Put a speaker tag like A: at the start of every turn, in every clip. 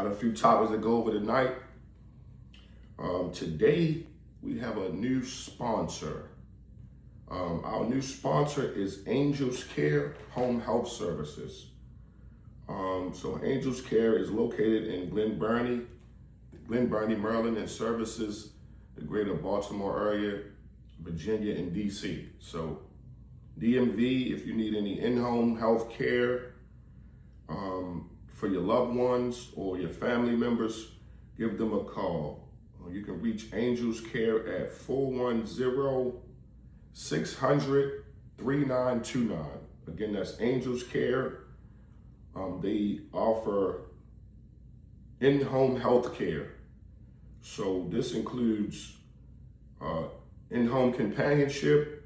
A: Got a few topics to go over tonight. Today, we have a new sponsor. Our new sponsor is Angels Care Home Health Services. So Angels Care is located in Glen Burnie, Maryland, and services the greater Baltimore area, Virginia, and DC. So DMV, if you need any in-home health care for your loved ones or your family members, give them a call. You can reach Angels Care at 410-600-3929. Again, that's Angels Care. They offer in-home health care. So this includes in-home companionship,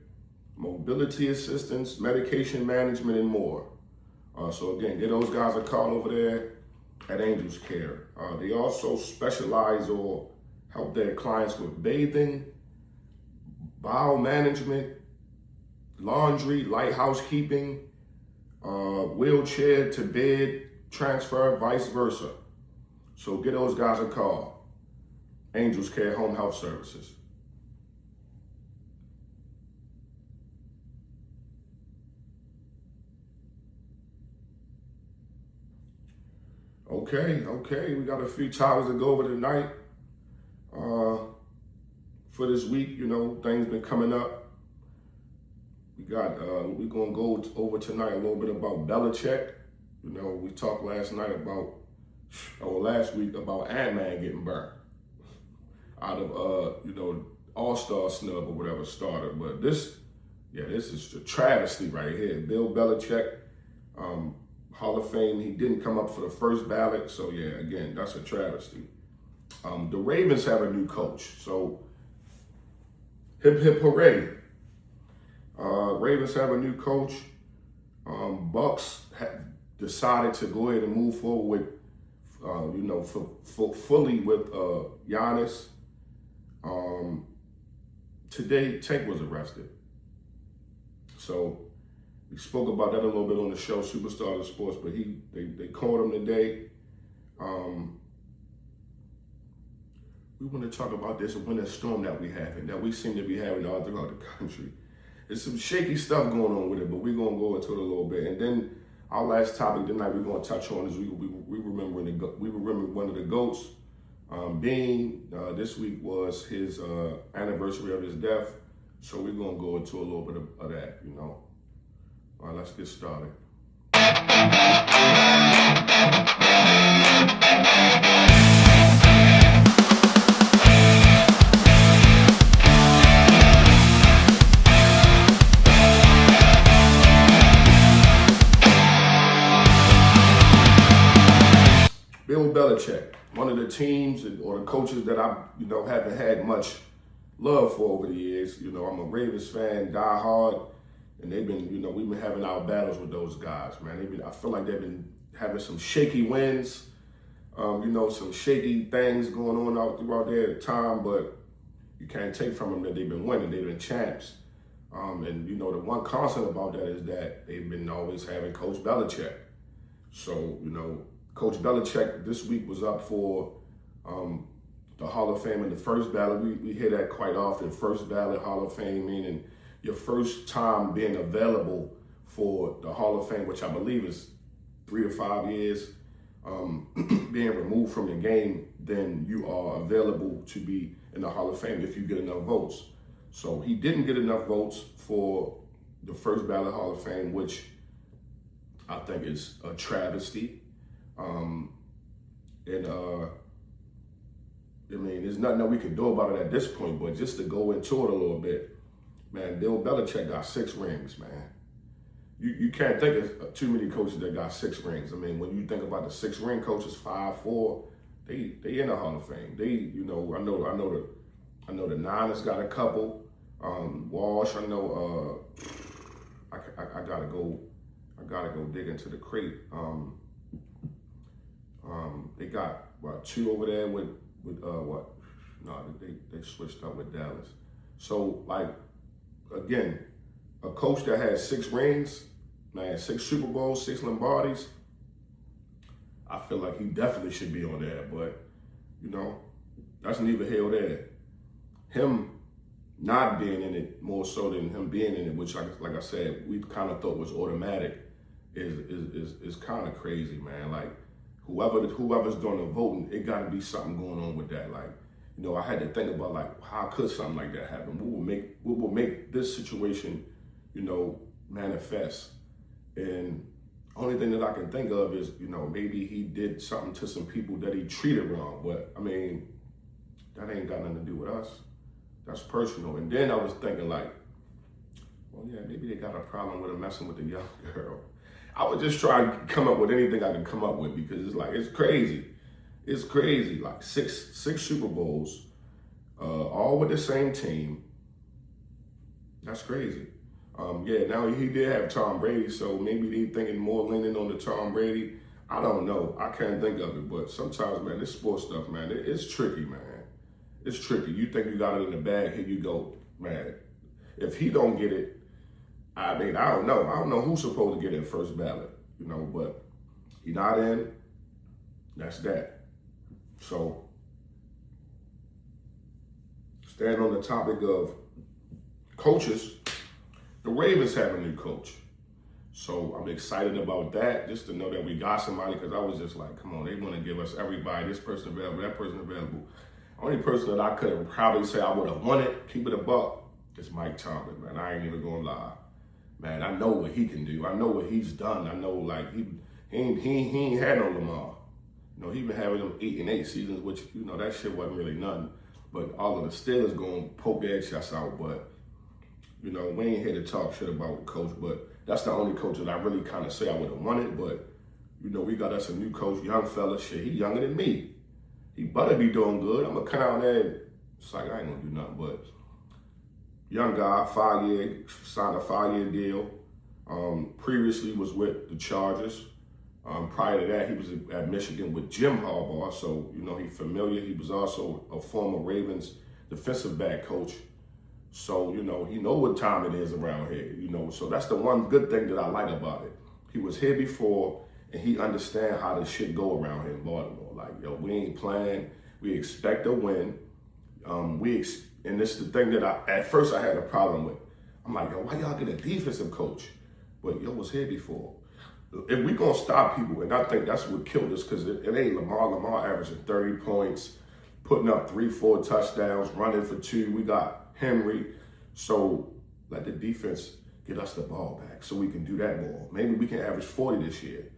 A: mobility assistance, medication management, and more. So again, give those guys a call over there at Angels Care. They also specialize or help their clients with bathing, bowel management, laundry, light housekeeping, wheelchair to bed transfer, vice versa. So give those guys a call. Angels Care Home Health Services. Okay, we got a few topics to go over tonight. For this week, you know, things been coming up. We're gonna go over tonight a little bit about Belichick. You know, we talked last week about Ant-Man getting burned out of, All-Star snub or whatever started. But this is a travesty right here. Bill Belichick, Hall of Fame, he didn't come up for the first ballot. So yeah, again, that's a travesty. The Ravens have a new coach. So hip hip hooray. Ravens have a new coach. Bucks have decided to go ahead and move forward with, fully with Giannis. Today, Tank was arrested. So we spoke about that a little bit on the show, Superstar of Sports, but they caught him today. We want to talk about this winter storm that we seem to be having all throughout the country. There's some shaky stuff going on with it, but we're going to go into it a little bit. And then our last topic tonight we're going to touch on is we remember one of the GOATs. This week was his anniversary of his death. So we're going to go into a little bit of that, you know. All right, let's get started. Bill Belichick, one of the teams or the coaches that I, haven't had much love for over the years. You know, I'm a Ravens fan, die hard, and they've been, we've been having our battles with those guys, man. I feel like they've been having some shaky wins, some shaky things going on out throughout there at the time, but you can't take from them that they've been winning. They've been champs. And the one constant about that is that they've been always having Coach Belichick. So, Coach Belichick this week was up for the Hall of Fame in the first ballot. We hear that quite often. First ballot Hall of Fame, meaning your first time being available for the Hall of Fame, which I believe is 3 to 5 years, being removed from the game, then you are available to be in the Hall of Fame if you get enough votes. So he didn't get enough votes for the first ballot Hall of Fame, which I think is a travesty. There's nothing that we can do about it at this point, but just to go into it a little bit, man, Bill Belichick got 6 rings, man. You can't think of too many coaches that got 6 rings. I mean, when you think about the 6-ring coaches, 5, 4, they in the Hall of Fame. I know the Niners got a couple. Walsh, I know. I gotta go dig into the crate. They got 2 over there with what? No, they switched up with Dallas. So again, a coach that has 6 rings, man, 6 Super Bowls, 6 Lombardis. I feel like he definitely should be on there, but you know, that's neither here or there. Him not being in it more so than him being in it, which like I said, we kind of thought was automatic, is kind of crazy, man. Like whoever's doing the voting, it got to be something going on with that. Like, you know, I had to think about like how could something like that happen? What will make this situation, you know, manifest? And only thing that I can think of is, you know, maybe he did something to some people that he treated wrong. But I mean, that ain't got nothing to do with us. That's personal. And then I was thinking like, well, yeah, maybe they got a problem with him messing with the young girl. I would just try to come up with anything I can come up with because it's like, it's crazy. It's crazy. Like six Super Bowls, all with the same team. That's crazy. Yeah, now he did have Tom Brady, so maybe they thinking more leaning on the Tom Brady. I don't know. I can't think of it, but sometimes, man, this sports stuff, man, it's tricky, man. It's tricky. You think you got it in the bag, here you go, man. If he don't get it, I mean, I don't know. I don't know who's supposed to get it first ballot, you know, but he not in, that's that. So, staying on the topic of coaches, the Ravens have a new coach. So I'm excited about that, just to know that we got somebody, because I was just like, come on, they want to give us everybody, this person available, that person available. Only person that I could have probably say I would have won it, keep it a buck, is Mike Tomlin, man. I ain't even gonna lie. Man, I know what he can do. I know what he's done. I know, like, he ain't had no Lamar. You know, he been having them 8-8 seasons, which, you know, that shit wasn't really nothing. But all of the Steelers going to poke their chests out. But, you know, we ain't here to talk shit about the coach. But that's the only coach that I really kind of say I would have won it. But, you know, we got us a new coach, young fella. Shit, he younger than me. He better be doing good. I'm going to come out there. It's like, I ain't going to do nothing. But young guy, signed a 5-year deal. Previously was with the Chargers. Prior to that, he was at Michigan with Jim Harbaugh, so, you know, he's familiar. He was also a former Ravens defensive back coach. So, you know, he know what time it is around here, you know. So that's the one good thing that I like about it. He was here before, and he understand how this shit go around here in Baltimore. Like, yo, we ain't playing. We expect a win. And this is the thing that at first I had a problem with. I'm like, yo, why y'all get a defensive coach? But yo was here before. If we gonna stop people, and I think that's what killed us, because it ain't Lamar. Lamar averaging 30 points, putting up 3-4 touchdowns, running for 2. We got Henry. So let the defense get us the ball back so we can do that more. Maybe we can average 40 this year.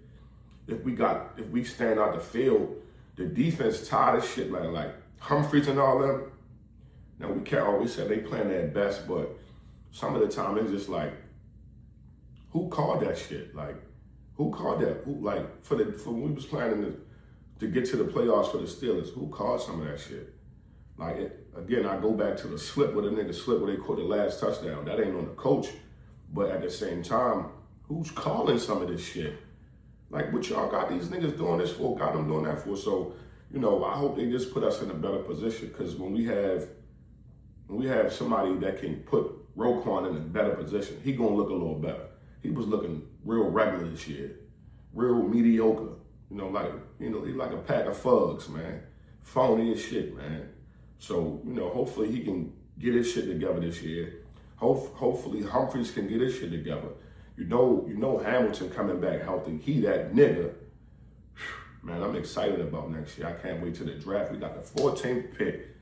A: If we stand out the field, the defense tired of shit, like Humphreys and all them. Now we can't always say they playing their best, but some of the time it's just like, who called that shit? Like, who called that? Who, like, for when we was planning to get to the playoffs for the Steelers, who called some of that shit? Like, again, I go back to the slip where the nigga slipped where they caught the last touchdown. That ain't on the coach. But at the same time, who's calling some of this shit? Like, what y'all got these niggas doing this for? Got them doing that for? So, you know, I hope they just put us in a better position, because when we have somebody that can put Roquan in a better position, he gonna look a little better. He was looking real regular this year, real mediocre. You know, he's like a pack of thugs, man. Phony as shit, man. So, you know, hopefully he can get his shit together this year. Hopefully Humphreys can get his shit together. You know Hamilton coming back healthy. He that nigga. Man, I'm excited about next year. I can't wait till the draft. We got the 14th pick.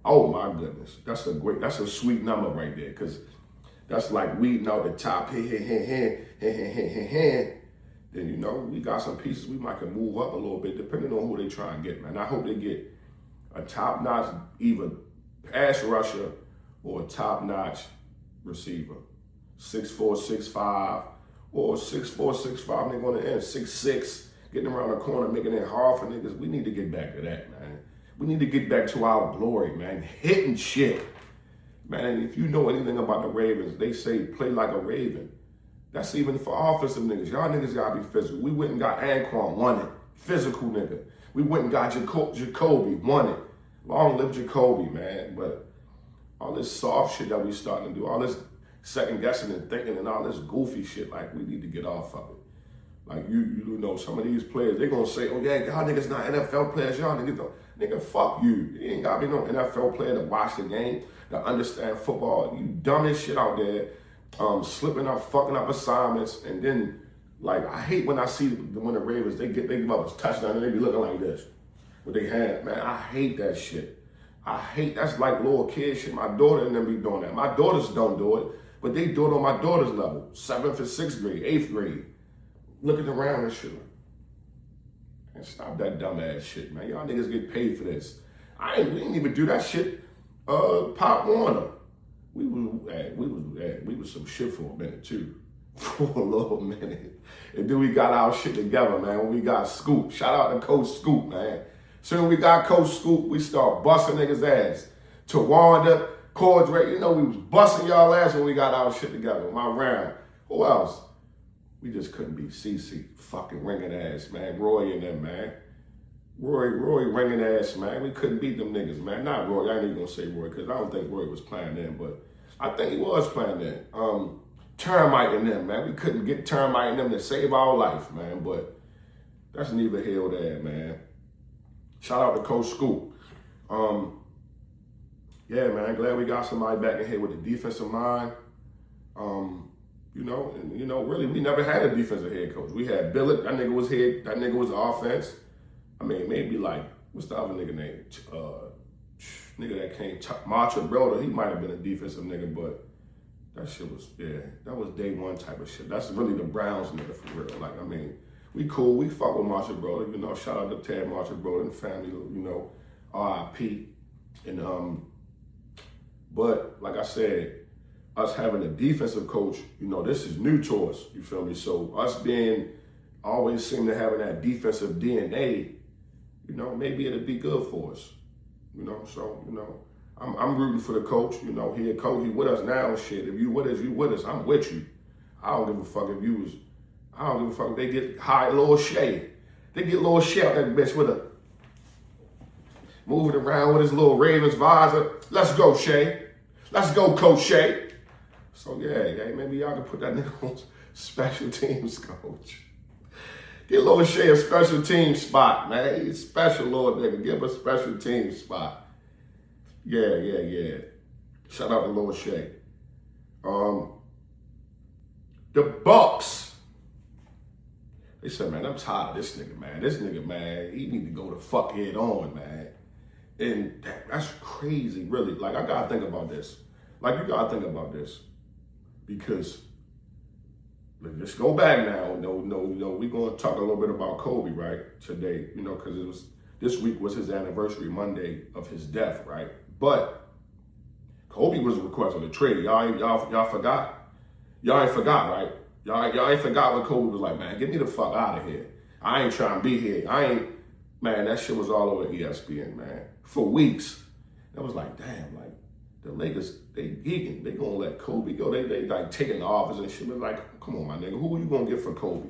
A: Oh my goodness. That's a sweet number right there, because that's like weeding out the top, then, you know, we got some pieces we might can move up a little bit, depending on who they try and get, man. I hope they get a top-notch either pass rusher or a top-notch receiver. 6'4", 6'5", or 6'4", 6'5", they're going to end 6'6", getting around the corner, making it hard for niggas. We need to get back to that, man. We need to get back to our glory, man. Hitting shit. Man, if you know anything about the Ravens, they say play like a Raven. That's even for offensive niggas. Y'all niggas gotta be physical. We went and got Anquan, won it. Physical nigga. We went and got Jacoby, won it. Long live Jacoby, man. But all this soft shit that we starting to do, all this second guessing and thinking and all this goofy shit, like, we need to get off of it. Like you know, some of these players, they gonna say, oh yeah, y'all niggas not NFL players, y'all niggas don't. Nigga, fuck you. You ain't gotta be no NFL player to watch the game, to understand football. You dumb as shit out there, slipping up, fucking up assignments, and then like I hate when I see when the Ravens they give up a touchdown and they be looking like this with their hand. Man, I hate that shit. That's like little kid shit. My daughter and them be doing that. My daughters don't do it, but they do it on my daughter's level, 7th and 6th grade, 8th grade. Looking around and shit. And stop that dumb ass shit, man. Y'all niggas get paid for this. We didn't even do that shit. Pop Warner. We was some shit for a minute too. For a little minute. And then we got our shit together, man. When we got Scoop. Shout out to Coach Scoop, man. Soon we got Coach Scoop, we start busting niggas' ass. Tawanda, Cordray, you know we was busting y'all ass when we got our shit together. My round. Who else? We just couldn't be CC, fucking ringing ass, man. Roy and them, man. Roy ringing ass, man. We couldn't beat them niggas, man. Not Roy, I ain't even gonna say Roy, because I don't think Roy was playing then, but I think he was playing then. Termite and them, man. We couldn't get Termite and them to save our life, man, but that's neither here nor there, man. Shout out to Coach Scoop. Yeah, man, glad we got somebody back in here with the defensive mind. Really, we never had a defensive head coach. We had Billett, that nigga was head, that nigga was offense. I mean, maybe like, what's the other nigga name? Nigga that came, Marcha Broder, he might have been a defensive nigga, but that shit was, yeah, that was day one type of shit. That's really the Browns nigga for real. Like, I mean, we cool, we fuck with Marcha Broder, you know, shout out to Tad Marcha Broder and family, you know, RIP. And, but like I said, us having a defensive coach, you know, this is new to us, you feel me? So us being, always seem to having that defensive DNA, you know, maybe it'll be good for us, you know? So, you know, I'm rooting for the coach, you know, he a coach, he with us now and shit. If you with us, you with us, I'm with you. I don't give a fuck if you was, I don't give a fuck if they get high Lil Shay. They get Lil Shay out that bitch with a, moving around with his little Ravens visor. Let's go, Shay. Let's go, Coach Shay. So yeah, maybe y'all can put that nigga on special teams coach. Get Lil Shay a special team spot, man. He's special, Lord nigga. Give him a special team spot. Yeah. Shout out to Lil Shay. The Bucks. They said, man, I'm tired of this nigga, man. This nigga, man, he need to go the fuck head on, man. And that's crazy, really. Like, I gotta think about this. Like, you gotta think about this. Because, let's go back now. No, we're gonna talk a little bit about Kobe, right, today. You know, because this week was his anniversary, Monday, of his death, right? But Kobe was requesting a trade. Y'all forgot? Y'all ain't forgot, right? Y'all ain't forgot when Kobe was like, man, get me the fuck out of here. I ain't trying to be here. Man, that shit was all over ESPN, man. For weeks. It was like, damn, like, the Lakers, they gonna let Kobe go. They like taking the office and shit. But like, come on, my nigga, who are you gonna get for Kobe?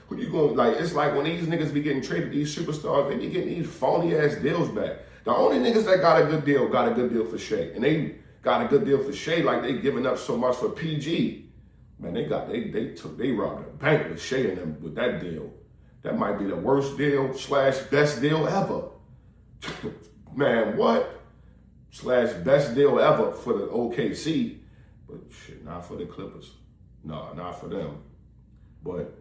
A: Who you gonna, like, it's like when these niggas be getting traded, these superstars, they be getting these phony ass deals back. The only niggas that got a good deal for Shea. And they got a good deal for Shea like they giving up so much for PG. Man, they robbed a bank with Shea and them with that deal. That might be the worst deal / best deal ever. Man, what? / best deal ever for the OKC. But shit, not for the Clippers. No, not for them. But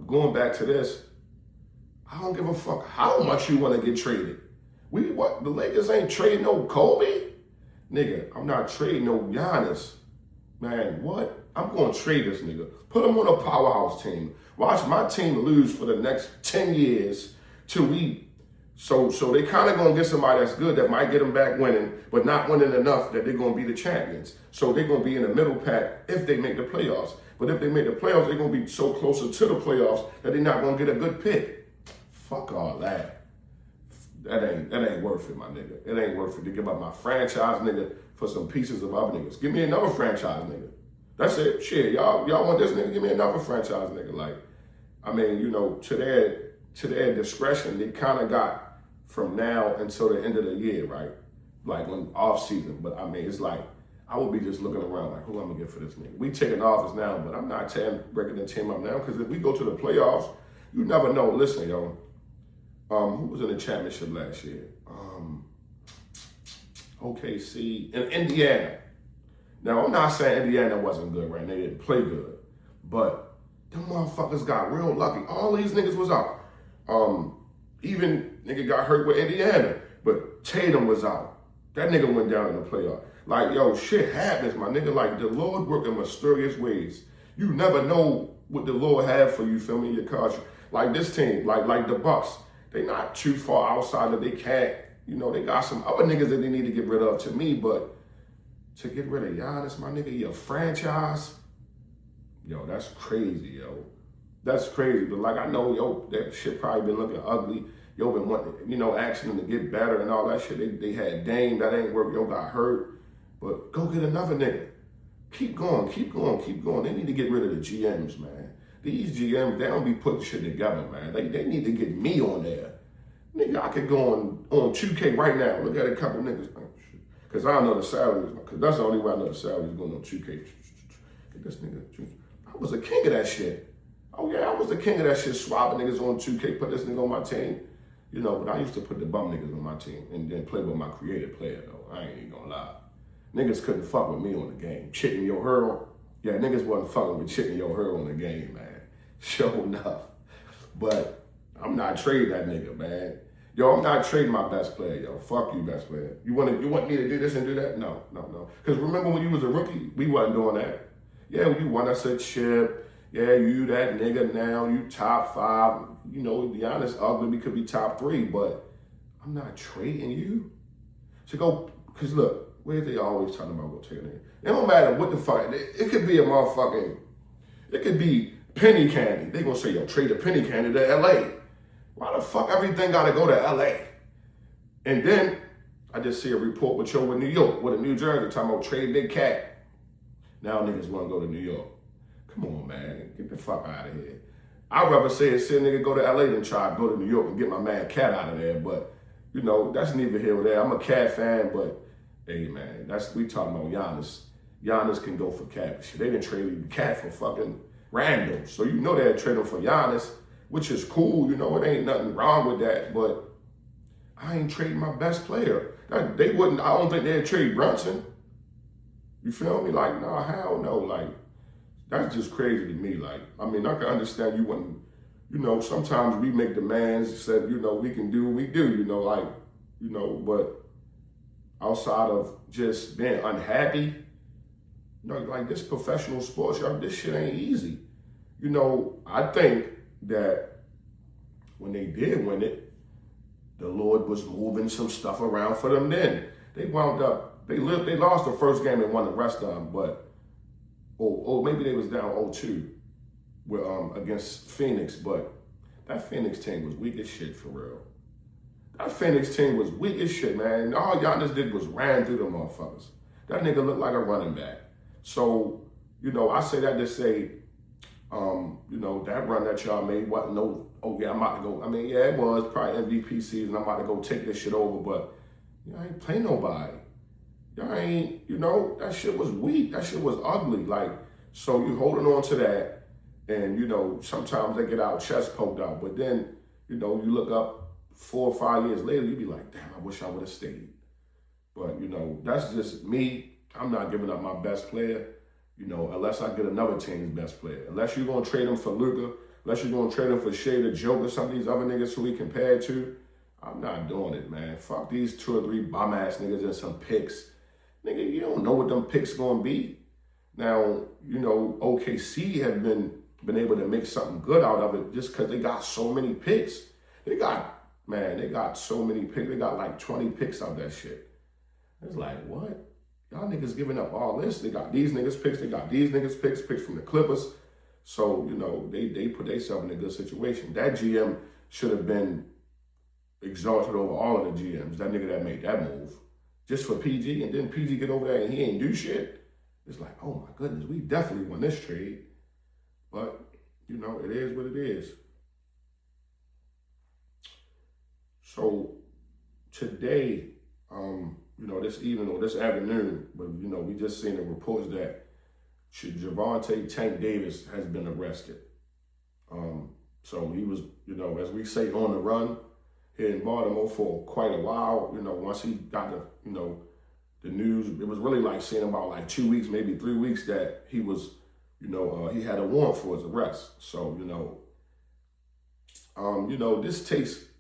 A: going back to this, I don't give a fuck how much you want to get traded. The Lakers ain't trading no Kobe? Nigga, I'm not trading no Giannis. Man, what? I'm going to trade this nigga. Put him on a powerhouse team. Watch my team lose for the next 10 years till we, so they kind of going to get somebody that's good that might get them back winning, but not winning enough that they're going to be the champions. So they're going to be in the middle pack if they make the playoffs. But if they make the playoffs, they're going to be so closer to the playoffs that they're not going to get a good pick. Fuck all that. That ain't worth it, my nigga. It ain't worth it to give up my franchise nigga for some pieces of other niggas. Give me another franchise nigga. That's it. Shit, y'all want this nigga? Give me another franchise nigga. Like, I mean, you know, to their discretion, they kind of got from now until the end of the year, right? Like when off season. But I mean, it's like I would be just looking around like, who I'm gonna get for this nigga? We taking office now, but I'm not breaking the team up now because if we go to the playoffs, you never know. Listen, yo, who was in the championship last year? OKC and Indiana. Now, I'm not saying Indiana wasn't good, right? They didn't play good, but them motherfuckers got real lucky. All these niggas was out. Even nigga got hurt with Indiana, but Tatum was out. That nigga went down in the playoff. Like, yo, shit happens, my nigga. Like, the Lord work in mysterious ways. You never know what the Lord had for you, feel me, your culture. Like this team, like the Bucks, they not too far outside that they can't, they got some other niggas that they need to get rid of to me, but to get rid of Giannis, my nigga, your franchise, yo, that's crazy, yo. That's crazy, but like I know, yo, that shit probably been looking ugly. Yo, been wanting, asking them to get better and all that shit. They had Dame, that ain't work, yo, got hurt. But go get another nigga. Keep going, keep going, keep going. They need to get rid of the GMs, man. These GMs, they don't be putting shit together, man. They need to get me on there. Nigga, I could go on 2K right now. Look at a couple niggas. Because I don't know the salaries. Because that's the only way I know the salaries going on 2K. Get this nigga. I was a king of that shit. Oh, yeah, I was the king of that shit, swapping niggas on 2K, put this nigga on my team. But I used to put the bum niggas on my team and then play with my creative player, though. I ain't even gonna lie. Niggas couldn't fuck with me on the game. Chicken Yo Hurl. Yeah, niggas wasn't fucking with Chicken Yo Hurl on the game, man. Sure enough. But I'm not trading that nigga, man. Yo, I'm not trading my best player, yo. Fuck you, best player. You want me to do this and do that? No. Because remember when you was a rookie, we wasn't doing that. Yeah, you won us a chip. Yeah, you that nigga now. You top 5. To be honest, ugly, we could be top 3, but I'm not trading you. So go, because look, where they always talking about go take a nigga? It don't matter what the fuck. It could be a motherfucking, it could be penny candy. They gonna say, yo, trade a penny candy to LA. Why the fuck everything gotta go to LA? And then I just see a report with New York, with a New Jersey, talking about trade Big Cat. Now niggas wanna go to New York. Come on, man, get the fuck out of here. I'd rather say a nigga go to LA than try to go to New York and get my man Cat out of there. But, that's neither here nor there. I'm a Cat fan, but hey, man, we talking about Giannis. Giannis can go for Cat. They didn't trade Cat for fucking Randall. So they'd trade him for Giannis, which is cool. It ain't nothing wrong with that. But I ain't trading my best player. They wouldn't, I don't think they'd trade Brunson. You feel me? Like, nah, hell no. Like, that's just crazy to me. Like, I mean, I can understand you wouldn't, sometimes we make demands, said, we can do what we do, but outside of just being unhappy, like this professional sports, y'all, this shit ain't easy. I think that when they did win it, the Lord was moving some stuff around for them then. They wound up, they lost the first game and won the rest of them, but, maybe they was down 0-2 with, against Phoenix, but that Phoenix team was weak as shit for real. That Phoenix team was weak as shit, man. All Giannis did was ran through them motherfuckers. That nigga looked like a running back. So, I say that to say, that run that y'all made wasn't no, I'm about to go. I mean, yeah, it was probably MVP season. I'm about to go take this shit over, but I ain't play nobody. Y'all ain't, that shit was weak. That shit was ugly. Like, so you holding on to that, and, sometimes they get our chest poked out, but then, you look up 4 or 5 years later, you be like, damn, I wish I would have stayed. But, that's just me. I'm not giving up my best player, unless I get another team's best player. Unless you're going to trade him for Luka, unless you're going to trade him for Shea the Joker, some of these other niggas who we compared to, I'm not doing it, man. Fuck these 2 or 3 bum-ass niggas and some picks. Nigga, you don't know what them picks going to be. Now, OKC have been able to make something good out of it just because they got so many picks. They got so many picks. They got like 20 picks out that shit. It's like, what? Y'all niggas giving up all this. They got these niggas picks. They got these niggas picks from the Clippers. So, they put themselves in a good situation. That GM should have been exalted over all of the GMs. That nigga that made that move. Just for PG, and then PG get over there and he ain't do shit. It's like, oh my goodness, we definitely won this trade. But, it is what it is. So today, this evening or this afternoon, but we just seen the reports that Javante Tank Davis has been arrested. So he was, as we say, on the run here in Baltimore for quite a while. Once he got the news, it was really like saying about like 2 weeks, maybe 3 weeks that he was, he had a warrant for his arrest. So,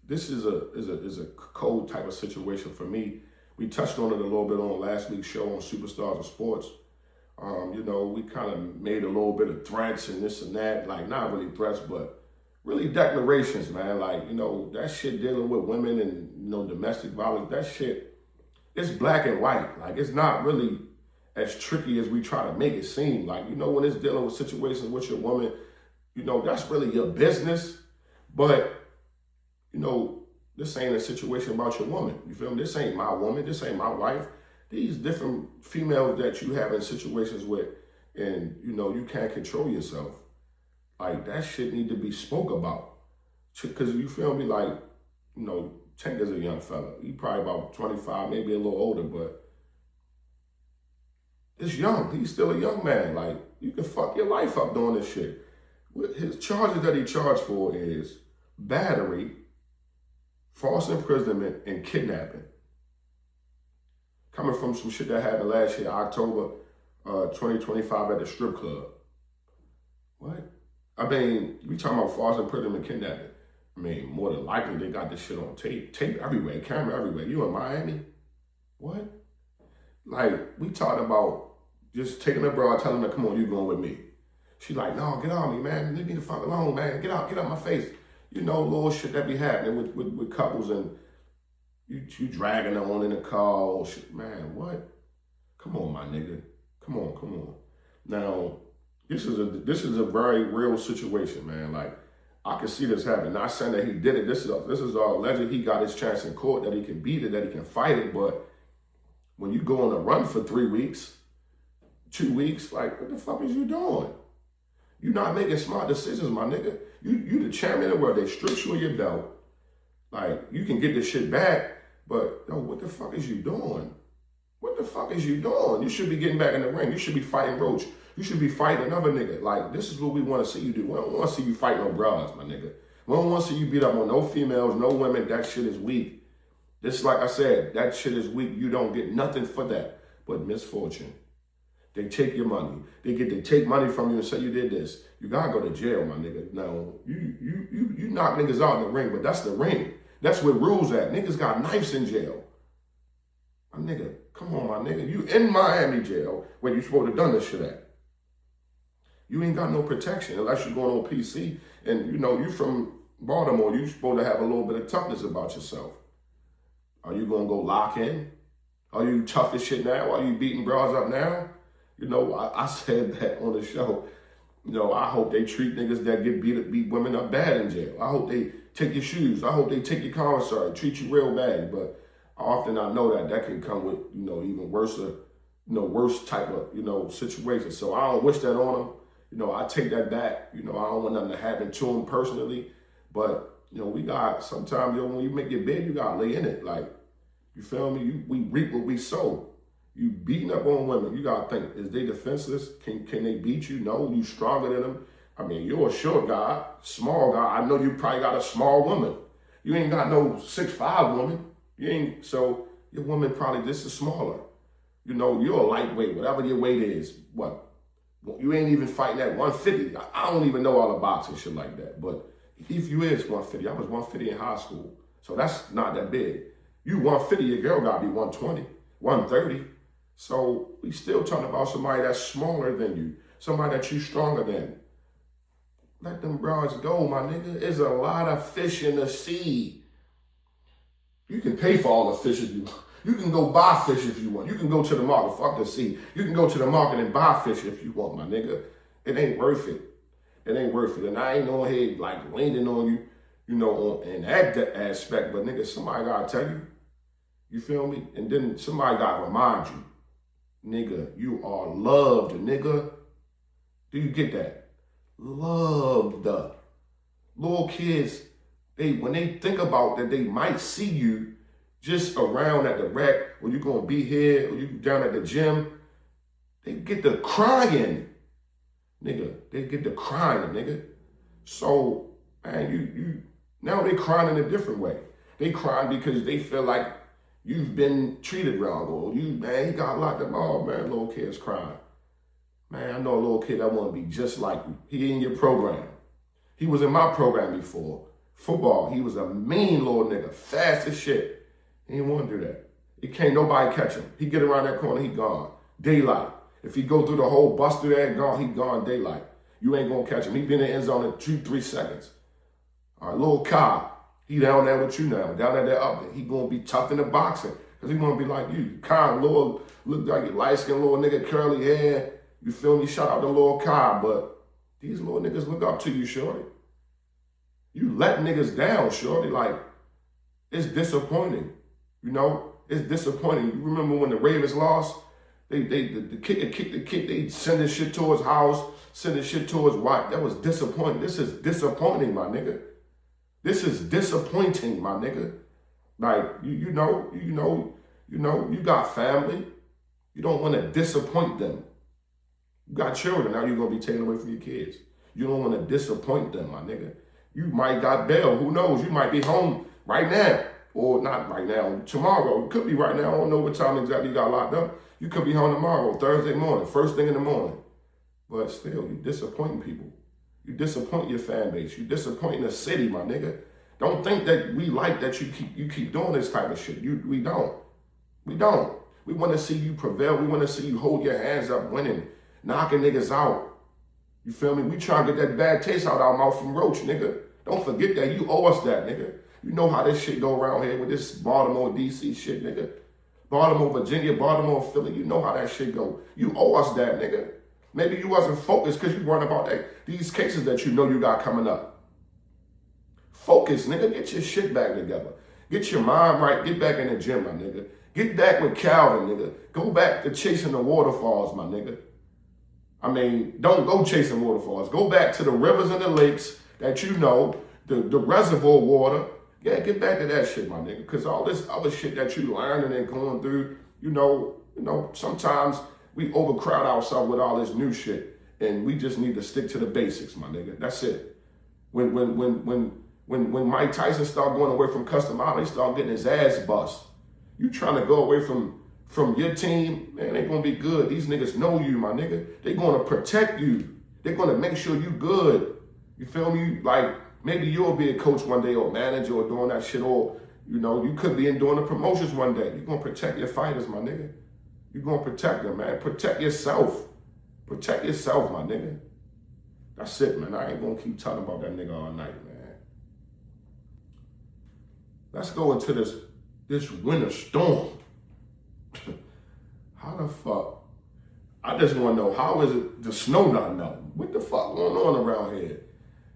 A: this is a cold type of situation for me. We touched on it a little bit on last week's show on Superstars of Sports. We kind of made a little bit of threats and this and that, like not really threats, but really declarations, man. Like, that shit dealing with women and, domestic violence, that shit, it's black and white. Like, it's not really as tricky as we try to make it seem. Like, when it's dealing with situations with your woman, that's really your business. But, this ain't a situation about your woman. You feel me? This ain't my woman. This ain't my wife. These different females that you have in situations with, and, you can't control yourself. Like, that shit need to be spoke about. Because you feel me? Like, Tank is a young fella. He probably about 25, maybe a little older, but it's young. He's still a young man. Like, you can fuck your life up doing this shit. His charges that he charged for is battery, false imprisonment, and kidnapping. Coming from some shit that happened last year, October 2025 at the strip club. What? I mean, we talking about false imprisonment, kidnapping. I mean, more than likely they got this shit on tape. Tape everywhere, camera everywhere. You in Miami? What? Like, we talked about just taking a bro, telling her, come on, you going with me. She like, no, get on me, man. Leave me the fuck alone, man. Get out my face. Little shit that be happening with couples, and you dragging them on in the car. Oh, shit. Man, what? Come on, my nigga. Come on. Now, this is a very real situation, man. Like, I can see this happen. Not saying that he did it. This is all alleged. He got his chance in court, that he can beat it, that he can fight it. But when you go on a run for 3 weeks, 2 weeks, like, what the fuck is you doing? You're not making smart decisions, my nigga. You the champion of the world. They stripped you of your belt. Like, you can get this shit back, but yo, what the fuck is you doing? What the fuck is you doing? You should be getting back in the ring. You should be fighting Roach. You should be fighting another nigga. Like, this is what we want to see you do. We don't want to see you fight no bras, my nigga. We don't want to see you beat up on no females, no women. That shit is weak. This, like I said, that shit is weak. You don't get nothing for that but misfortune. They take your money. They take money from you and say you did this. You gotta go to jail, my nigga. Now, you knock niggas out in the ring, but that's the ring. That's where rules at. Niggas got knives in jail. My nigga, come on, my nigga. You in Miami jail where you supposed to done this shit at. You ain't got no protection unless you're going on PC. And you from Baltimore, you supposed to have a little bit of toughness about yourself. Are you gonna go lock in? Are you tough as shit now? Are you beating bras up now? I said that on the show. I hope they treat niggas that get beat women up bad in jail. I hope they take your shoes. I hope they take your commissary, treat you real bad. But often I know that can come with, even worse type of, situation. So I don't wish that on them. I take that back. I don't want nothing to happen to them personally. But, we got, sometimes, when you make your bed, you got to lay in it. Like, you feel me? We reap what we sow. You beating up on women, you gotta think, is they defenseless? Can they beat you? No, you stronger than them. I mean, you're a short guy, small guy. I know you probably got a small woman. You ain't got no 6'5" woman. So your woman probably just is smaller. You're a lightweight, whatever your weight is. What? You ain't even fighting at 150. I don't even know all the boxing shit like that. But if you is 150, I was 150 in high school. So that's not that big. You 150, your girl gotta be 120, 130. So we still talking about somebody that's smaller than you, somebody that you stronger than. Let them bras go, my nigga. There's a lot of fish in the sea. You can pay for all the fish if you want. You can go buy fish if you want. You can go to the market, fuck the sea. You can go to the market and buy fish if you want, my nigga. It ain't worth it. It ain't worth it. And I ain't on here like leaning on you, in that aspect. But nigga, somebody gotta tell you. You feel me? And then somebody gotta remind you. Nigga, you are loved, nigga. Do you get that? Loved. Little kids, when they think about that they might see you, just around at the rec, or you gonna be here, or you down at the gym, they get to crying, nigga. They get to crying, nigga. So, man, you now they crying in a different way. They crying because they feel like you've been treated wrong, or man, he got locked up. Oh man, little kid's crying. Man, I know a little kid that want to be just like you. He in your program. He was in my program before. Football, he was a mean little nigga, fast as shit. He didn't want to do that. It can't nobody catch him. He get around that corner, he gone. Daylight. If he go through the whole bus through there, gone, he gone daylight. You ain't gonna catch him. He been in the end zone in 2-3 seconds. All right, little Kai, he down there with you now, down there up there. He gonna be tough in the boxing, because he wanna be like you. Kai, little, look like a light-skinned little nigga, curly hair. You feel me? Shout out to little Kai, but these little niggas look up to you, shorty. You let niggas down, shorty. Like, it's disappointing. You know, it's disappointing. You remember when the Ravens lost? The kicker kicked the kick. They send this shit to his house, send this shit to his wife. That was disappointing. This is disappointing, my nigga. This is disappointing, my nigga. Like, you got family. You don't want to disappoint them. You got children. Now you're going to be taken away from your kids. You don't want to disappoint them, my nigga. You might got bail. Who knows? You might be home right now. Or not right now, tomorrow. It could be right now. I don't know what time exactly you got locked up. You could be home tomorrow, Thursday morning, first thing in the morning. But still, you disappointing people. You disappoint your fan base. You disappointing the city, my nigga. Don't think that we like that you keep doing this type of shit. We don't. We don't. We want to see you prevail. We want to see you hold your hands up winning, knocking niggas out. You feel me? We trying to get that bad taste out our mouth from Roach, nigga. Don't forget that. You owe us that, nigga. You know how this shit go around here with this Baltimore, D.C. shit, nigga. Baltimore, Virginia, Baltimore, Philly. You know how that shit go. You owe us that, nigga. Maybe you wasn't focused because you worried about these cases that you know you got coming up. Focus, nigga. Get your shit back together. Get your mind right. Get back in the gym, my nigga. Get back with Calvin, nigga. Go back to chasing the waterfalls, my nigga. I mean, don't go chasing waterfalls. Go back to the rivers and the lakes that you know, the reservoir water. Yeah, get back to that shit, my nigga. Because all this other shit that you learning and going through, you know, sometimes we overcrowd ourselves with all this new shit, and we just need to stick to the basics, my nigga. That's it. When Mike Tyson start going away from Custom Out, he start getting his ass bust. You trying to go away from your team, man, they gonna be good. These niggas know you, my nigga. They gonna protect you. They're gonna make sure you good. You feel me? Like, maybe you'll be a coach one day or manager or doing that shit, or, you know, you could be in doing the promotions one day. You're gonna protect your fighters, my nigga. You're gonna protect them, man. Protect yourself. Protect yourself, my nigga. That's it, man. I ain't gonna keep talking about that nigga all night, man. Let's go into this winter storm. How the fuck? I just want to know, how is it the snow not melting? What the fuck going on around here?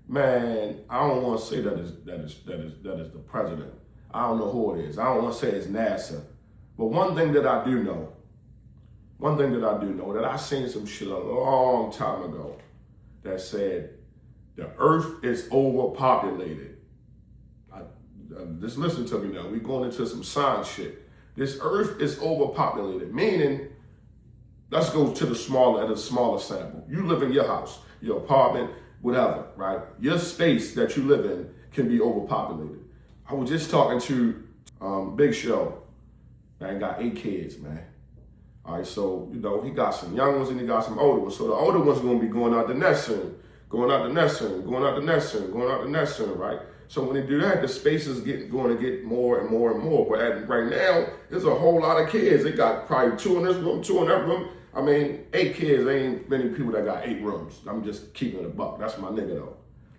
A: Man, I don't want to say that is the president. I don't know who it is. I don't want to say it's NASA. But one thing that I do know, that I seen some shit a long time ago that said the earth is overpopulated. Just listen to me now. We're going into some science shit. This earth is overpopulated, meaning, let's go to the smaller sample. You live in your house, your apartment, whatever, right? Your space that you live in can be overpopulated. I was just talking to Big Show. Man, got 8 kids, man. All right, so, you know, he got some young ones and he got some older ones. So the older ones are going to be going out the nest soon, right? So when they do that, the space is going to get more and more and more. But right now, there's a whole lot of kids. They got probably 2 in this room, 2 in that room. I mean, 8 kids, ain't many people that got 8 rooms. I'm just keeping it a buck. That's my nigga though.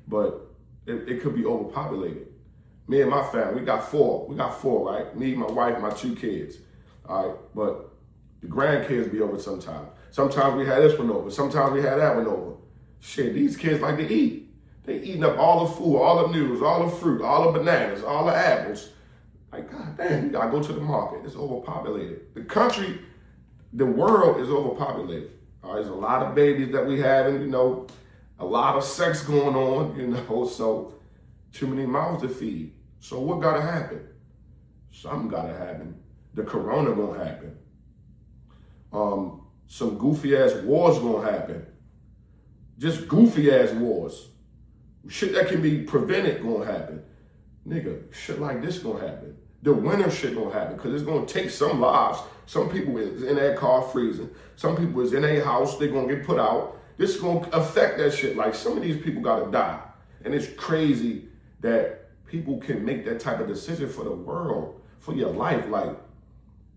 A: But it could be overpopulated. Me and my family, we got 4. We got 4, right? Me, my wife, my 2 kids. All right, but the grandkids be over sometimes. Sometimes we had this one over. Sometimes we had that one over. Shit, these kids like to eat. They eating up all the food, all the noodles, all the fruit, all the bananas, all the apples. Like, God damn, you gotta go to the market. It's overpopulated. The country, the world is overpopulated. All right, there's a lot of babies that we have, and, you know, a lot of sex going on, you know, so too many mouths to feed. So what gotta happen? Something gotta happen. The corona gonna happen. Some goofy ass wars gonna happen. Just goofy ass wars. Shit that can be prevented gonna happen. Nigga, shit like this gonna happen. The winter shit gonna happen because it's gonna take some lives. Some people is in their car freezing. Some people is in their house, they gonna get put out. This is gonna affect that shit. Like some of these people gotta die. And it's crazy that people can make that type of decision for the world, for your life. Like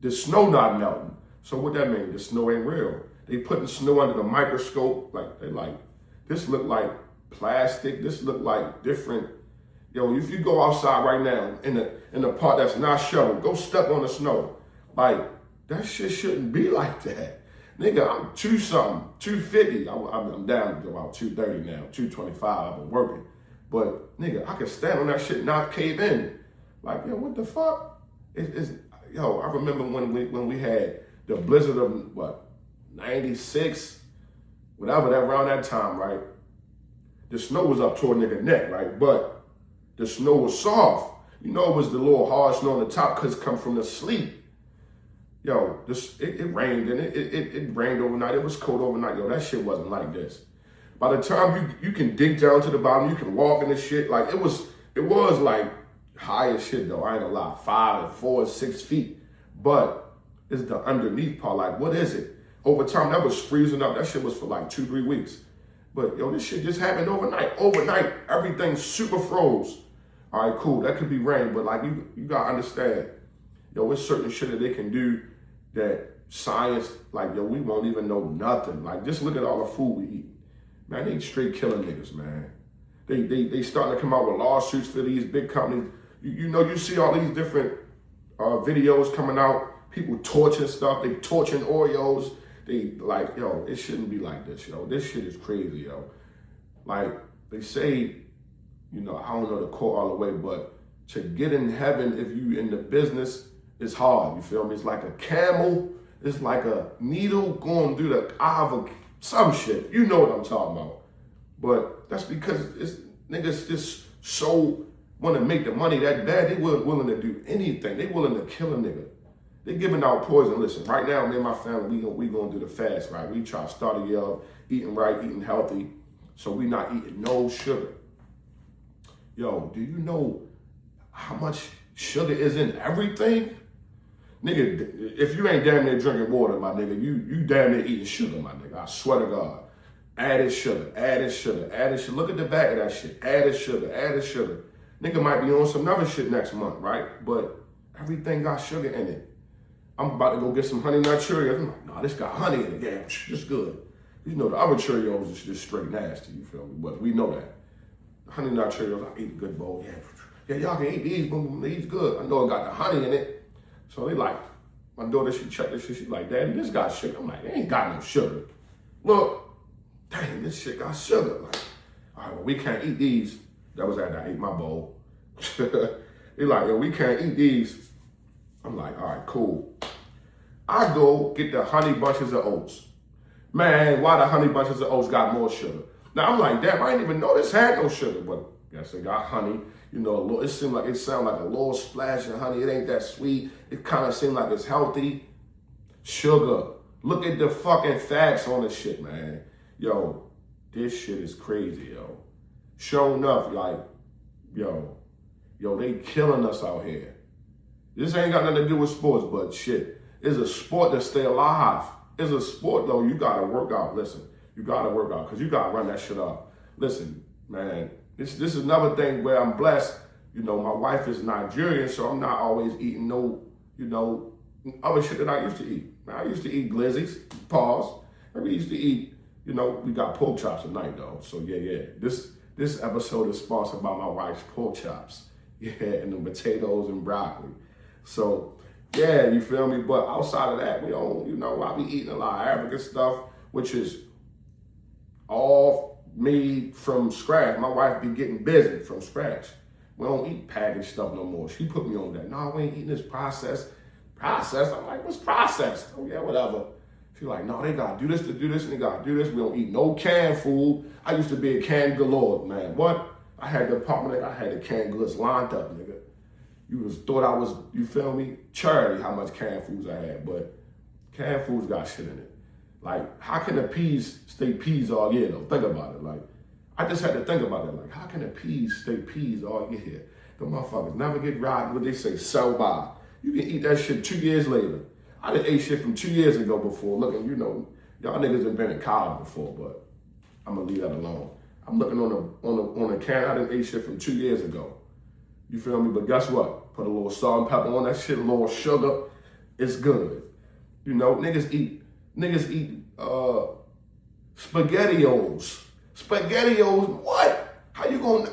A: the snow not melting. So what that mean? The snow ain't real. They putting snow under the microscope. Like they like, this look like plastic. This look like different. Yo, if you go outside right now in the part that's not shoveled, go step on the snow. Like, that shit shouldn't be like that. Nigga, I'm 250. I'm down to about 230 now, 225. I've been working. But nigga, I can stand on that shit and not cave in. Like, yo, what the fuck? Yo, I remember when we had the blizzard of what, 96, whatever, that around that time, right? The snow was up toward nigga neck, right? But the snow was soft. You know, it was the little hard snow on the top because it come from the sleet. Yo, it rained and it rained overnight. It was cold overnight. Yo, that shit wasn't like this. By the time you can dig down to the bottom, you can walk in this shit. Like it was like high as shit though. I ain't gonna lie, 5 and 4, 6 feet. But it's the underneath part. Like, what is it? Over time, that was freezing up. That shit was for like 2-3 weeks. But yo, this shit just happened overnight. Overnight, everything super froze. All right, cool. That could be rain, but like you gotta understand, yo, it's certain shit that they can do that science, like yo, we won't even know nothing. Like just look at all the food we eat. Man, they straight killing niggas, man. They starting to come out with lawsuits for these big companies. You know, you see all these different videos coming out, people torching stuff, they torching Oreos. They like, yo, it shouldn't be like this, yo. This shit is crazy, yo. Like they say, you know, I don't know the quote all the way, but to get in heaven if you in the business is hard, you feel me? It's like a camel, it's like a needle going through the eye of some shit. You know what I'm talking about. But that's because it's niggas just so want to make the money that bad, they willing to do anything. They willing to kill a nigga. They giving out poison. Listen, right now, me and my family, we gonna do the fast, right? We try to start a year eating right, eating healthy, so we not eating no sugar. Yo, do you know how much sugar is in everything? Nigga, if you ain't damn near drinking water, my nigga, you damn near eating sugar, my nigga. I swear to God. Added sugar, added sugar, added sugar. Look at the back of that shit. Added sugar, added sugar. Nigga might be on some other shit next month, right? But everything got sugar in it. I'm about to go get some honey nut Cheerios. I'm like, nah, this got honey in it. Yeah, it's good. You know, the other Cheerios is just straight nasty, you feel me? But we know that. The honey nut Cheerios, I eat a good bowl. Yeah, y'all can eat these, boom, these good. I know it got the honey in it. So they like, my daughter, she checked this shit. She's like, Daddy, this got sugar. I'm like, it ain't got no sugar. Look, dang, this shit got sugar. Like, all right, well, we can't eat these. That was after I ate my bowl. They like, yo, we can't eat these. I'm like, all right, cool. I go get the honey bunches of oats. Man, why the honey bunches of oats got more sugar? Now I'm like, damn, I didn't even know this had no sugar, but guess it got honey. You know, it sounded like a little splash of honey. It ain't that sweet. It kind of seemed like it's healthy. Sugar. Look at the fucking facts on this shit, man. Yo, this shit is crazy, yo. Sure enough, like, yo, they killing us out here. This ain't got nothing to do with sports, but shit, it's a sport to stay alive. It's a sport, though, you gotta work out. Listen, you gotta work out, because you gotta run that shit up. Listen, man, this is another thing where I'm blessed. You know, my wife is Nigerian, so I'm not always eating no, you know, other shit that I used to eat. I used to eat glizzies, pause. And we used to eat, you know, we got pork chops tonight, though. So, yeah. This episode is sponsored by my wife's pork chops. Yeah, and the potatoes and broccoli. So, yeah, you feel me? But outside of that, we don't, you know, I be eating a lot of African stuff, which is all made from scratch. My wife be getting busy from scratch. We don't eat packaged stuff no more. She put me on that. No, we ain't eating this processed. Processed? I'm like, what's processed? Oh, yeah, whatever. She's like, no, they gotta do this to do this, and they gotta do this. We don't eat no canned food. I used to be a canned galore, man. What? I had the apartment, I had the canned goods lined up, nigga. You was thought I was, you feel me? Charity, how much canned foods I had, but canned foods got shit in it. Like, how can the peas stay peas all year though? Think about it. Like, I just had to think about it. Like, how can the peas stay peas all year? The motherfuckers never get rotten. What they say, sell by. You can eat that shit 2 years later. I done ate shit from 2 years ago before. Looking, you know, y'all niggas have been in college before, but I'm gonna leave that alone. I'm looking on the can. I done ate shit from 2 years ago. You feel me? But guess what? Put a little salt and pepper on that shit, a little sugar. It's good. You know, niggas eat SpaghettiOs. SpaghettiOs, what? How you gonna,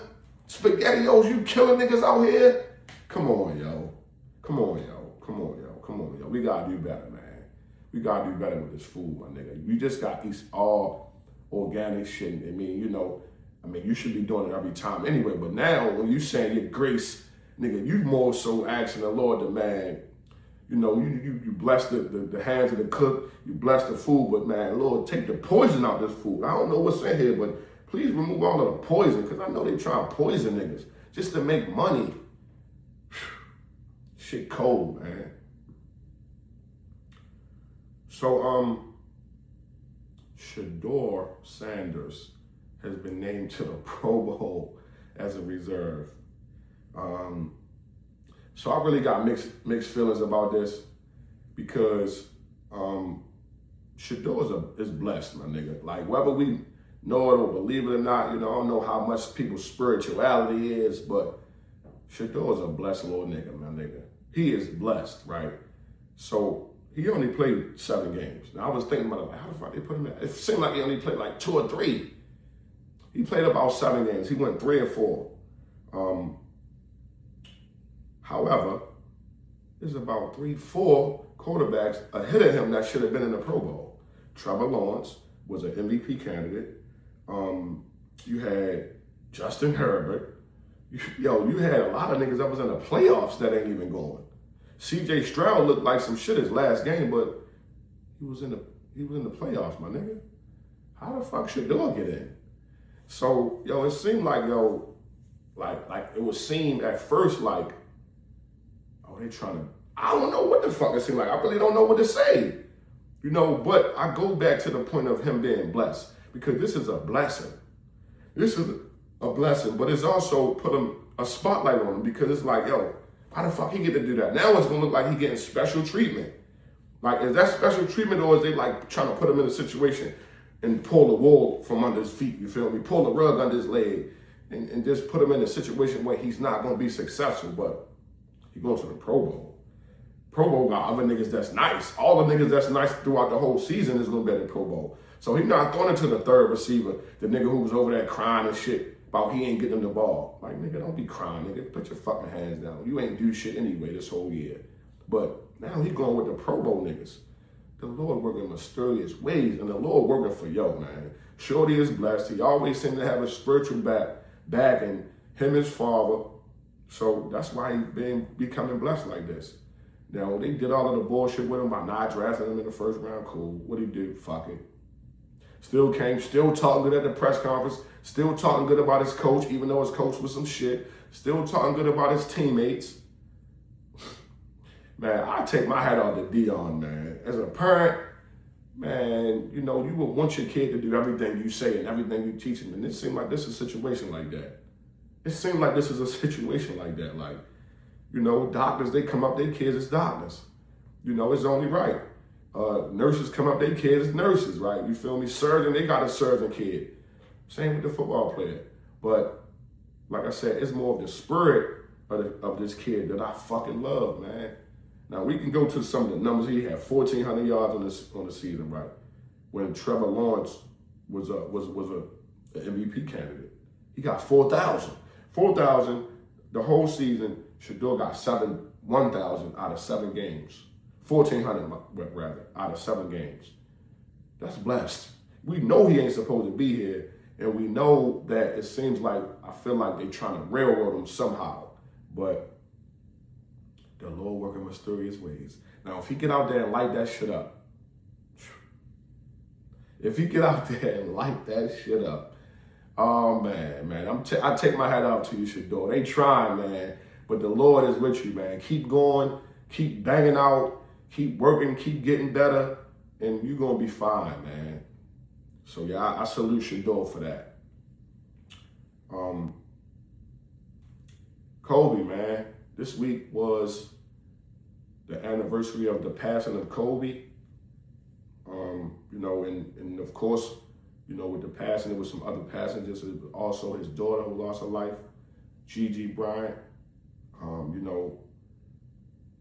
A: SpaghettiOs, you killing niggas out here? Come on, yo. Come on, yo. Come on, yo. Come on, yo. We gotta do better, man. We gotta do better with this food, my nigga. You just gotta eat all organic shit. I mean, you know, you should be doing it every time anyway, but now when you saying your grace, nigga, you more so asking the Lord to, man, you know, you bless the hands of the cook, you bless the food, but man, Lord, take the poison out this food. I don't know what's in here, but please remove all of the poison, because I know they try to poison niggas just to make money. Shit cold, man. So, Shedeur Sanders has been named to the Pro Bowl as a reserve. So I really got mixed feelings about this, because Shedeur is blessed, my nigga. Like, whether we know it or believe it or not, you know, I don't know how much people's spirituality is, but Shedeur is a blessed little nigga, my nigga. He is blessed, right? So he only played 7 games. Now I was thinking about it, like, how the fuck they put him in? It seemed like he only played like 2 or 3. He played about 7 games. He went 3 or 4. However, there's about 3-4 quarterbacks ahead of him that should have been in the Pro Bowl. Trevor Lawrence was an MVP candidate. You had Justin Herbert. You had a lot of niggas that was in the playoffs that ain't even going. CJ Stroud looked like some shit his last game, but he was in the playoffs, my nigga. How the fuck should Shedeur get in? So, it seemed like, like it would seem at first like, oh, they trying to, I don't know what the fuck it seemed like. I really don't know what to say. You know, but I go back to the point of him being blessed, because this is a blessing. This is a blessing, but it's also put a spotlight on him, because it's like, yo, how the fuck he get to do that? Now it's gonna look like he getting special treatment. Like, is that special treatment, or is they like trying to put him in a situation and pull the wool from under his feet, you feel me? Pull the rug under his leg and just put him in a situation where he's not gonna be successful, but he goes to the Pro Bowl. Pro Bowl got other niggas that's nice. All the niggas that's nice throughout the whole season is gonna be at the Pro Bowl. So he's not throwing it to the third receiver, the nigga who was over there crying and shit about he ain't getting him the ball. Like, nigga, don't be crying, nigga. Put your fucking hands down. You ain't do shit anyway this whole year. But now he going with the Pro Bowl niggas. The Lord working mysterious ways, and the Lord working for yo, man. Shorty is blessed. He always seemed to have a spiritual back and him, his father. So that's why he becoming blessed like this. Now, they did all of the bullshit with him by not drafting him in the first round. Cool. What'd he do? Fuck it. Still talking good at the press conference, still talking good about his coach, even though his coach was some shit, still talking good about his teammates. Man, I take my hat off to Dion, man. As a parent, man, you know, you would want your kid to do everything you say and everything you teach him. And it seemed like this is a situation like that. It seemed like this is a situation like that. Like, you know, doctors, they come up, their kids is doctors. You know, it's only right. Nurses come up, their kids is nurses, right? You feel me? Surgeon, they got a surgeon kid. Same with the football player. But like I said, it's more of the spirit of this kid that I fucking love, man. Now we can go to some of the numbers. He had 1,400 yards on the season, right? When Trevor Lawrence was a MVP candidate, he got 4,000. 4,000 the whole season. Shedeur got 1,000 out of 7 games. 1,400 rather out of 7 games. That's blessed. We know he ain't supposed to be here, and we know that it seems like, I feel like they trying to railroad him somehow, but the Lord working mysterious ways. Now, if he get out there and light that shit up, oh man, I take my hat out to you, Shedeur. They trying, man. But the Lord is with you, man. Keep going, keep banging out, keep working, keep getting better, and you're going to be fine, man. So, yeah, I salute Shador for that. Kobe, man. This week was the anniversary of the passing of Kobe. You know, and of course, you know, with the passing, there was some other passengers. Also, his daughter who lost her life, Gigi Bryant.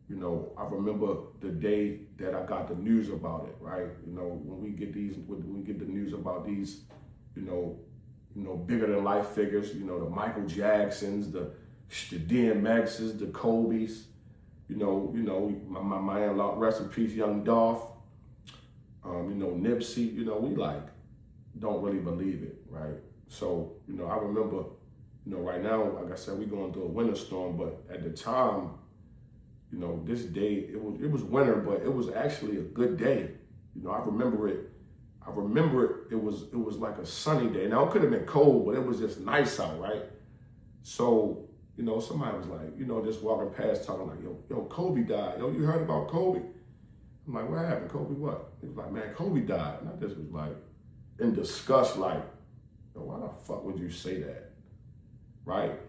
A: You know, I remember the day that I got the news about it, right? You know, when we get the news about these, you know, bigger than life figures, you know, the Michael Jacksons, the DMXs, the Kobes, you know, my in-law, rest in peace, young Dolph, you know, Nipsey, you know, we like don't really believe it, right? So, you know, I remember, you know, right now, like I said, we going through a winter storm, but at the time, you know, this day, it was winter, but it was actually a good day. You know, I remember it. It was like a sunny day. Now, it could have been cold, but it was just nice out, right? So, you know, somebody was like, you know, just walking past talking like, yo, Kobe died. Yo, you heard about Kobe? I'm like, what happened? Kobe what? He was like, man, Kobe died. And I just was like, in disgust, like, yo, why the fuck would you say that? Right?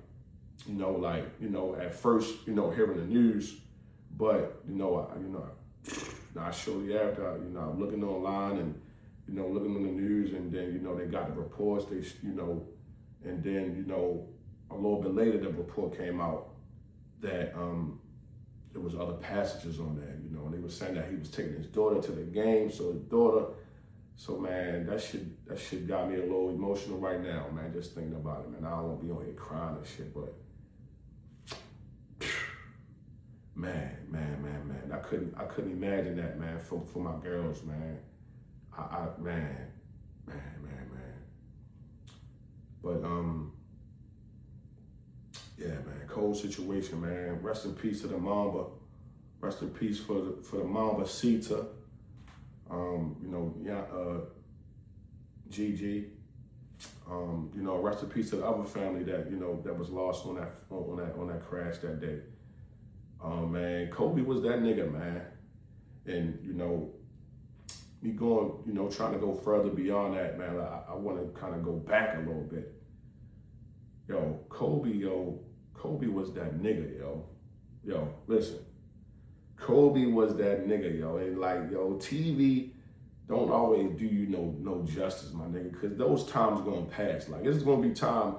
A: You know, like, you know, at first, you know, hearing the news, but, I shortly after, you know, I'm looking online and, you know, looking on the news, and then, you know, they got the reports, and then, you know, a little bit later, the report came out that there was other passages on there, you know, and they were saying that he was taking his daughter to the game, so man, that shit got me a little emotional right now, man, just thinking about it, man. I don't want to be on here crying and shit, but man, I couldn't imagine that, man, for my girls, man. Man. But yeah, man, cold situation, man. Rest in peace to the Mamba. Rest in peace for the Mamba Sita. Gigi. You know, rest in peace to the other family that, you know, that was lost on that crash that day. Man, Kobe was that nigga, man. And, you know, me going, you know, trying to go further beyond that, man, I want to kind of go back a little bit. Kobe was that nigga, yo. Listen, Kobe was that nigga, yo. And like, TV don't always do you no justice, my nigga, because those times gonna pass. Like, it's gonna be time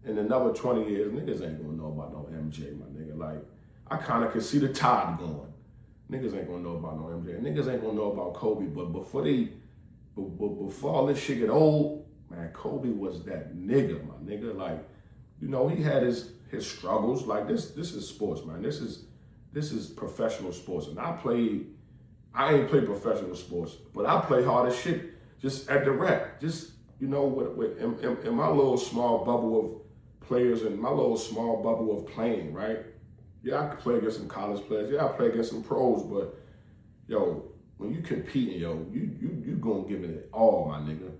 A: in another 20 years, niggas ain't gonna know about no MJ, my nigga. Like, I kind of can see the tide going. Niggas ain't gonna know about no MJ. Niggas ain't gonna know about Kobe, but before all this shit get old, man, Kobe was that nigga, my nigga. Like, you know, he had his struggles. Like, this is sports, man. This is professional sports. And I ain't played professional sports, but I play hard as shit just at the rec. Just, you know, in my little small bubble of players and my little small bubble of playing, right? Yeah, I could play against some college players. Yeah, I play against some pros, but when you competing, you gonna give it all, my nigga.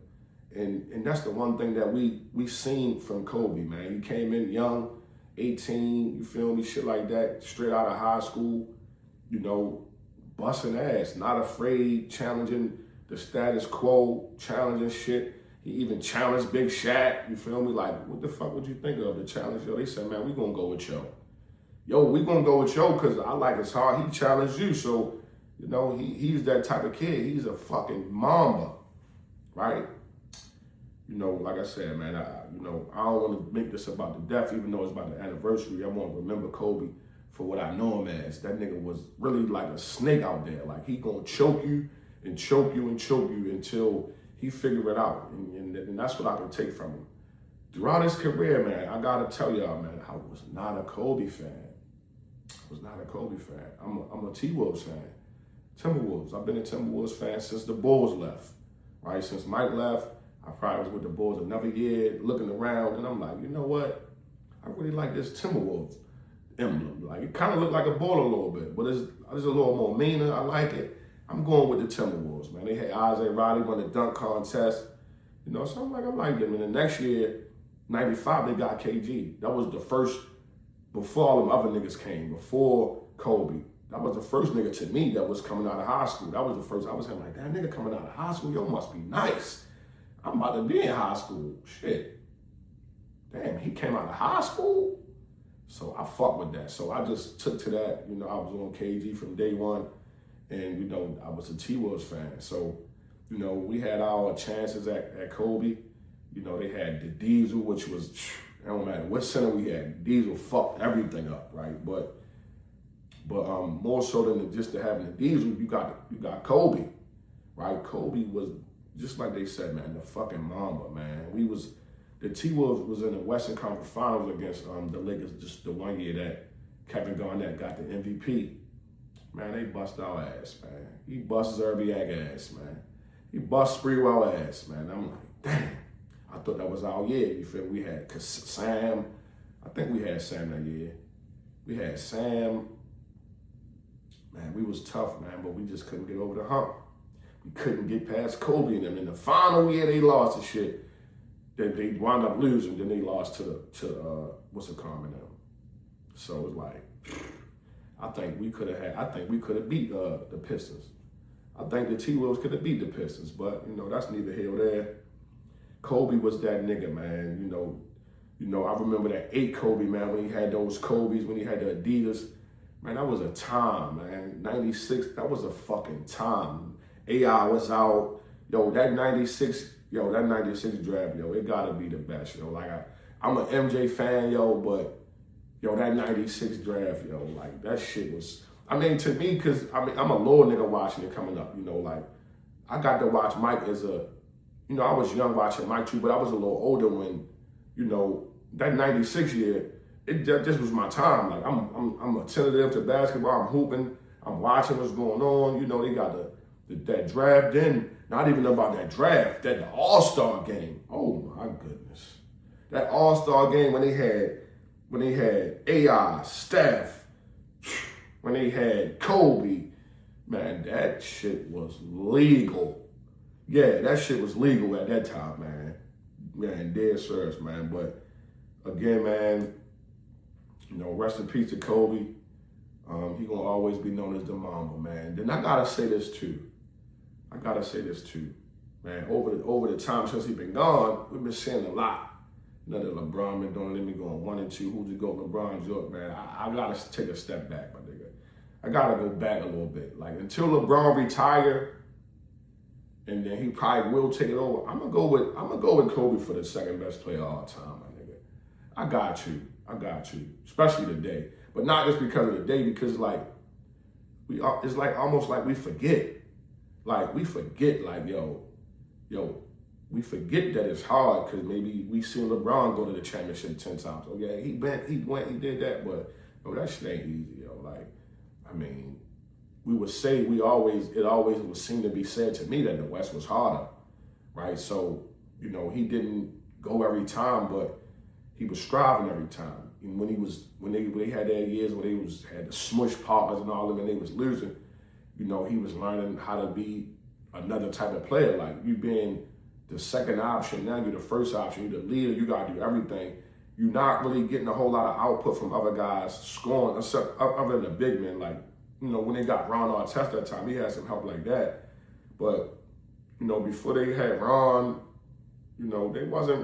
A: And that's the one thing that we seen from Kobe, man. He came in young, 18, you feel me, shit like that, straight out of high school, you know, busting ass, not afraid, challenging the status quo, challenging shit. He even challenged Big Shaq, you feel me? Like, what the fuck would you think of the challenge? They said, man, we gonna go with we gonna go with because I like his heart. He challenged you, so, you know, he's that type of kid. He's a fucking Mamba, right? You know, like I said, man, I don't want to make this about the death, even though it's about the anniversary. I want to remember Kobe for what I know him as. That nigga was really like a snake out there. Like, he gonna choke you and choke you and choke you until he figure it out. And that's what I can take from him. Throughout his career, man, I gotta tell y'all, man, I was not a Kobe fan. I'm a T-Wolves fan. Timberwolves. I've been a Timberwolves fan since the Bulls left, right? Since Mike left, I probably was with the Bulls another year, looking around, and I'm like, you know what? I really like this Timberwolves emblem. Like, it kind of looked like a ball a little bit, but it's a little more meaner. I like it. I'm going with the Timberwolves, man. They had Isaiah Roddy won the dunk contest, you know, so I'm like, I like them. And the next year, 95, they got KG. That was the first before all them other niggas came, before Kobe. That was the first nigga to me that was coming out of high school. That was the first. I was like, that nigga coming out of high school, yo, must be nice. I'm about to be in high school. Shit. Damn, he came out of high school? So I fuck with that. So I just took to that. You know, I was on KG from day one. And, you know, I was a T-Wolves fan. So, you know, we had our chances at Kobe. You know, they had the Diesel, which was, it don't matter what center we had. Diesel fucked everything up, right? But more so than just to having the Diesel, you got Kobe, right? Kobe was, just like they said, man, the fucking Mamba, man. The T-Wolves was in the Western Conference Finals against the Lakers just the one year that Kevin Garnett got the MVP. Man, they bust our ass, man. He bust Zerbiak ass, man. He bust Sprewell ass, man. I'm like, damn. I thought that was our year. You feel me? We had Sam. I think we had Sam that year. We had Sam. Man, we was tough, man, but we just couldn't get over the hump. We couldn't get past Kobe and them. In the final year, they lost the shit. They wound up losing. Then they lost to what's it called now? So it's like, I think we could have beat the Pistons. I think the T-Wolves could have beat the Pistons, but you know that's neither here nor there. Kobe was that nigga, man. You know, I remember that 8 Kobe, man, when he had those Kobe's, when he had the Adidas. Man, that was a time, man. 96, that was a fucking time. AI was out. Yo, that 96 draft, yo, it gotta be the best, yo. Like, I'm an MJ fan, yo, but, yo, that 96 draft, yo, like, that shit was, I mean, to me, because, I mean, I'm a little nigga watching it coming up, you know, like, I got to watch Mike as a, you know, I was young watching Mike too, but I was a little older when, you know, that 96 year, it just was my time. Like, I'm attentive to basketball, I'm hooping, I'm watching what's going on, you know, they got that draft, then not even about that draft, that the All-Star game. Oh my goodness. That All-Star game when they had AI, Steph, when they had Kobe, man, that shit was legal. Yeah, that shit was legal at that time, man. Man, dead serious, man. But again, man, you know, rest in peace to Kobe. He gonna always be known as the Mamba, man. Then I gotta say this too. Man, over the time since he been gone, we've been seeing a lot. You know, that LeBron been doing, let me go on 1 and 2. Who's to go? LeBron, Jordan, man. I gotta take a step back, my nigga. I gotta go back a little bit. Like, until LeBron retire, and then he probably will take it over, I'm gonna go with Kobe for the second best player of all time, my nigga. I got you. Especially today. But not just because of the day, because like, it's like almost like we forget. Like, we forget, like, yo, we forget that it's hard because maybe we seen LeBron go to the championship 10 times. Oh yeah, he went, he did that, but yo, that shit ain't easy, yo. Like, I mean, it always would seem to be said to me that the West was harder, right? So, you know, he didn't go every time, but he was striving every time. And when they had their years where had the smush partners and all them and they was losing, you know, he was learning how to be another type of player. Like, you being the second option, now you're the first option, you're the leader, you gotta do everything. You're not really getting a whole lot of output from other guys scoring, except other than the big men. Like, you know, when they got Ron Artest that time, he had some help like that. But, you know, before they had Ron, you know, he wasn't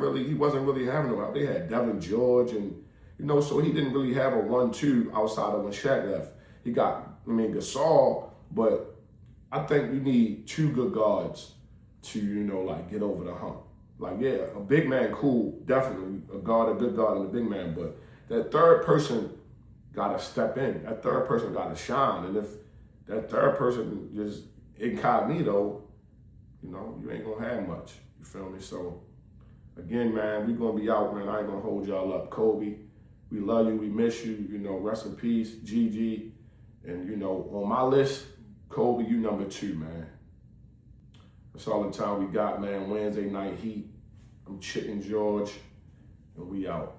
A: really having no help. They had Devin George and, you know, so he didn't really have a 1-2 outside of when Shaq left. He got, Gasol, but I think you need 2 good guards to, you know, like, get over the hump. Like, yeah, a big man, cool, definitely, a good guard and a big man, but that third person gotta step in. That third person gotta shine. And if that third person is incognito, you know, you ain't gonna have much. You feel me? So, again, man, we gonna be out, man. I ain't gonna hold y'all up. Kobe, we love you, we miss you, you know, rest in peace, GG. And, you know, on my list, Kobe, you number 2, man. That's all the time we got, man. Wednesday night heat. I'm Chicken George, and we out.